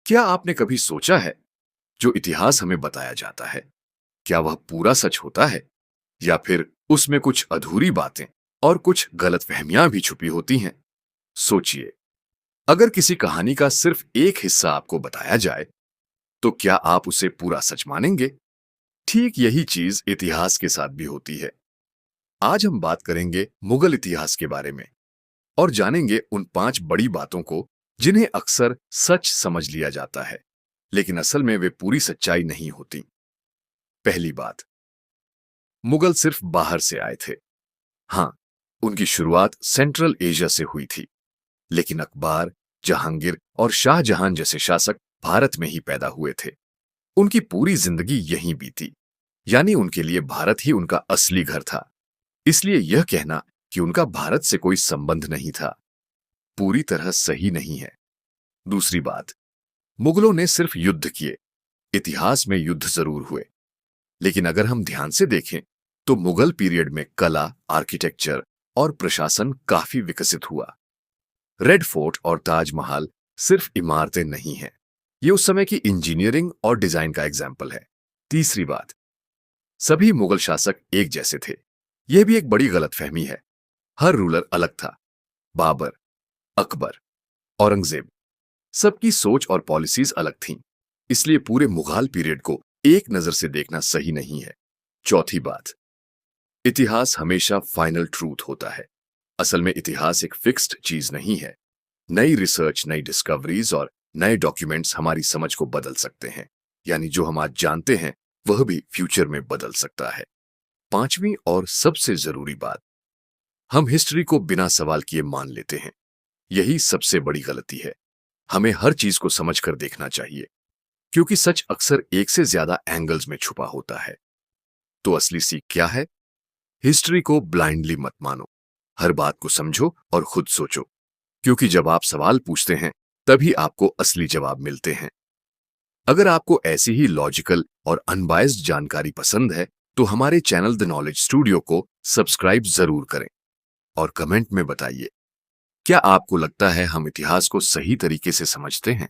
क्या आपने कभी सोचा है, जो इतिहास हमें बताया जाता है, क्या वह पूरा सच होता है या फिर उसमें कुछ अधूरी बातें और कुछ गलतफहमियां भी छुपी होती हैं? सोचिए, अगर किसी कहानी का सिर्फ एक हिस्सा आपको बताया जाए, तो क्या आप उसे पूरा सच मानेंगे? ठीक यही चीज इतिहास के साथ भी होती है। आज हम बात करेंगे मुगल इतिहास के बारे में और जानेंगे उन 5 बड़ी बातों को जिन्हें अक्सर सच समझ लिया जाता है, लेकिन असल में वे पूरी सच्चाई नहीं होती। पहली बात, मुगल सिर्फ बाहर से आए थे। हाँ, उनकी शुरुआत सेंट्रल एशिया से हुई थी, लेकिन अकबर, जहांगीर और शाहजहां जैसे शासक भारत में ही पैदा हुए थे। उनकी पूरी जिंदगी यहीं बीती, यानी उनके लिए भारत ही उनका असली घर था। इसलिए यह कहना कि उनका भारत से कोई संबंध नहीं था, पूरी तरह सही नहीं है। दूसरी बात, मुगलों ने सिर्फ युद्ध किए। इतिहास में युद्ध जरूर हुए, लेकिन अगर हम ध्यान से देखें तो मुगल पीरियड में कला, आर्किटेक्चर और प्रशासन काफी विकसित हुआ। रेड फोर्ट और ताजमहल सिर्फ इमारतें नहीं हैं, ये उस समय की इंजीनियरिंग और डिजाइन का एग्जाम्पल है। तीसरी बात, सभी मुगल शासक एक जैसे थे। यह भी एक बड़ी गलतफहमी है। हर रूलर अलग था। बाबर, अकबर, औरंगजेब, सबकी सोच और पॉलिसीज अलग थीं। इसलिए पूरे मुगल पीरियड को एक नजर से देखना सही नहीं है। चौथी बात, इतिहास हमेशा फाइनल ट्रूथ होता है। असल में इतिहास एक फिक्स्ड चीज नहीं है। नई रिसर्च, नई डिस्कवरीज और नए डॉक्यूमेंट्स हमारी समझ को बदल सकते हैं। यानी जो हम आज जानते हैं वह भी फ्यूचर में बदल सकता है। पांचवी और सबसे जरूरी बात, हम हिस्ट्री को बिना सवाल किए मान लेते हैं। यही सबसे बड़ी गलती है। हमें हर चीज को समझकर देखना चाहिए, क्योंकि सच अक्सर एक से ज्यादा एंगल्स में छुपा होता है। तो असली सीख क्या है? हिस्ट्री को ब्लाइंडली मत मानो। हर बात को समझो और खुद सोचो, क्योंकि जब आप सवाल पूछते हैं तभी आपको असली जवाब मिलते हैं। अगर आपको ऐसी ही लॉजिकल और अनबायस्ड जानकारी पसंद है तो हमारे चैनल द नॉलेज स्टूडियो को सब्सक्राइब जरूर करें और कमेंट में बताइए, क्या आपको लगता है हम इतिहास को सही तरीके से समझते हैं?